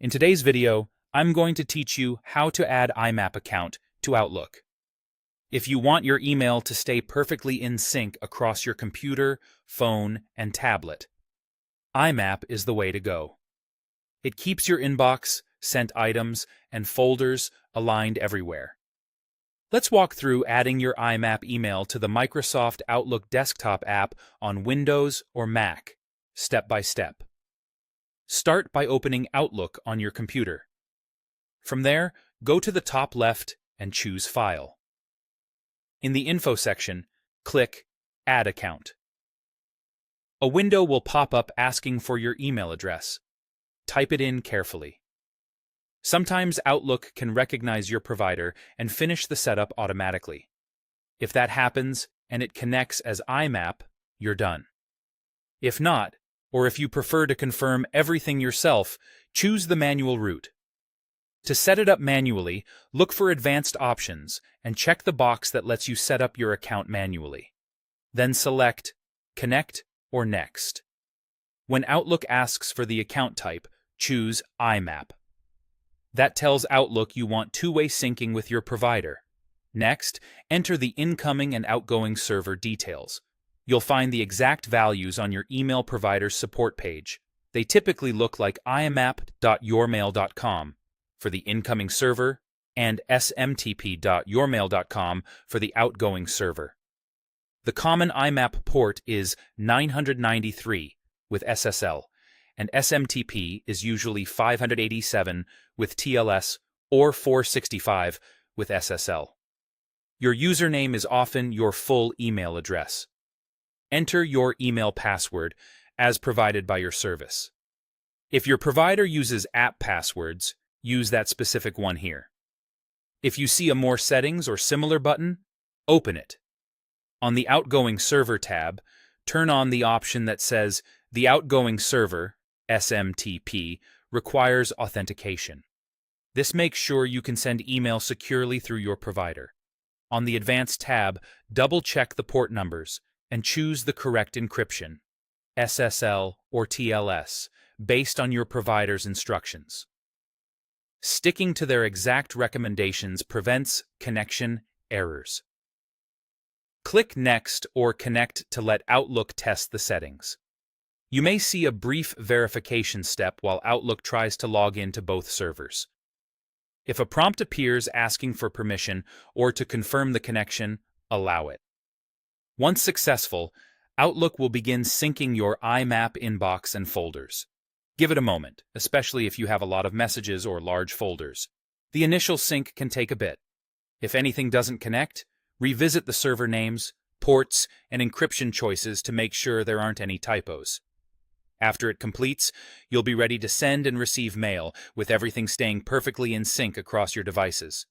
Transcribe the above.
In today's video, I'm going to teach you how to add IMAP account to Outlook. If you want your email to stay perfectly in sync across your computer, phone, and tablet, IMAP is the way to go. It keeps your inbox, sent items, and folders aligned everywhere. Let's walk through adding your IMAP email to the Microsoft Outlook desktop app on Windows or Mac, step by step. Start by opening Outlook on your computer. From there, go to the top left and choose File. In the Info section, click Add Account. A window will pop up asking for your email address. Type it in carefully. Sometimes Outlook can recognize your provider and finish the setup automatically. If that happens and it connects as IMAP, you're done. If not, or if you prefer to confirm everything yourself, choose the manual route. To set it up manually, look for Advanced Options and check the box that lets you set up your account manually. Then select Connect or Next. When Outlook asks for the account type, choose IMAP. That tells Outlook you want two-way syncing with your provider. Next, enter the incoming and outgoing server details. You'll find the exact values on your email provider's support page. They typically look like imap.yourmail.com for the incoming server and smtp.yourmail.com for the outgoing server. The common IMAP port is 993 with SSL, and SMTP is usually 587 with TLS or 465 with SSL. Your username is often your full email address. Enter your email password as provided by your service. If your provider uses app passwords, use that specific one here. If you see a More Settings or similar button, open it. On the Outgoing Server tab, turn on the option that says the outgoing server, SMTP, requires authentication. This makes sure you can send email securely through your provider. On the Advanced tab, double-check the port numbers and choose the correct encryption, SSL or TLS, based on your provider's instructions. Sticking to their exact recommendations prevents connection errors. Click Next or Connect to let Outlook test the settings. You may see a brief verification step while Outlook tries to log into both servers. If a prompt appears asking for permission or to confirm the connection, allow it. Once successful, Outlook will begin syncing your IMAP inbox and folders. Give it a moment, especially if you have a lot of messages or large folders. The initial sync can take a bit. If anything doesn't connect, revisit the server names, ports, and encryption choices to make sure there aren't any typos. After it completes, you'll be ready to send and receive mail, with everything staying perfectly in sync across your devices.